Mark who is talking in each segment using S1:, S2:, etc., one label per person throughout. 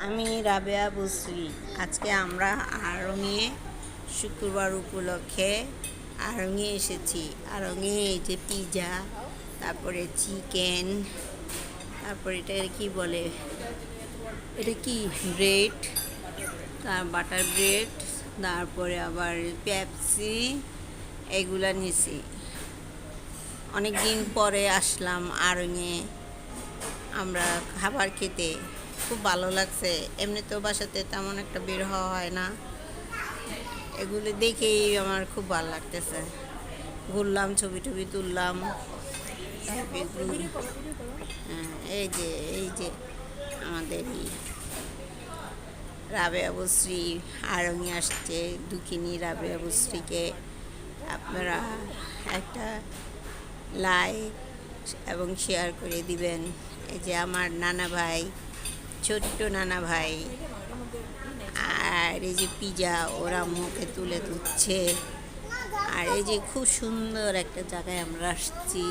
S1: আমি রাবেয়া বসরি। আজকে আমরা আড়ংয়ে শুক্রবার উপলক্ষে আড়ংয়ে এসেছি। আড়ংয়ে এই যে পিৎজা, তারপরে চিকেন, তারপরে এটা কি বলে, এটা কি ব্রেড, তার বাটার ব্রেড, তারপরে আবার পেপসি, এগুলা নিছি। অনেক দিন পরে আসলাম আড়ংয়ে আমরা খাবার খেতে। খুব ভালো লাগছে। এমনিতেও বাসাতে তেমন একটা বের হওয়া হয় না, এগুলো দেখেই আমার খুব ভালো লাগতেছে। ঘুরলাম, ছবি টবি তুললাম। এই যে আমাদের রাবেয়া বসরি আড়ংয়ে আসছে। দুঃখিনী রাবেয়া বসরিকে আপনারা একটা লাইক এবং শেয়ার করে দিবেন। এই যে আমার নানা ভাই, ছোট্ট নানা ভাই, আর এই যে পিজা ওরা মুখে তুলে দিচ্ছে। আর এই যে খুব সুন্দর একটা জায়গায় আমরা আসছি।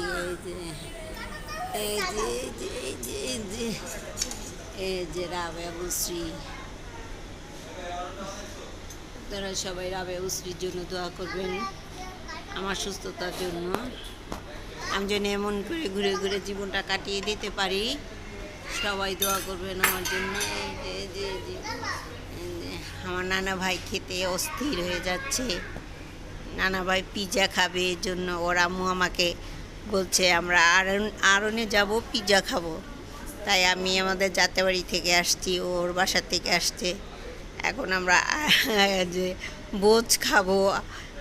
S1: এই যে রাবেয়া বসরি। আপনারা সবাই রাবেয়া বসরির জন্য দোয়া করবেন, আমার সুস্থতার জন্য। আমি যেন এমন করে ঘুরে ঘুরে জীবনটা কাটিয়ে দিতে পারি। সবাই দোয়া করবেন আমার জন্য। এই যে আমার নানা ভাই খেতে অস্থির হয়ে যাচ্ছে। নানা ভাই পিৎজা খাবে, এর জন্য ওর আম্মু আমাকে বলছে আমরা আড়ংয়ে যাব, পিৎজা খাবো। তাই আমি আমাদের যাত্রাবাড়ি থেকে আসছি, ওর বাসা থেকে আসছে। এখন আমরা যে বোচ খাবো,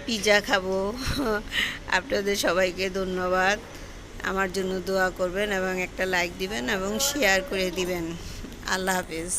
S1: পিৎজা খাবো। আপনাদের সবাইকে ধন্যবাদ। আমার জন্য দোয়া করবেন এবং একটা লাইক দিবেন এবং শেয়ার করে দিবেন। আল্লাহ হাফেজ।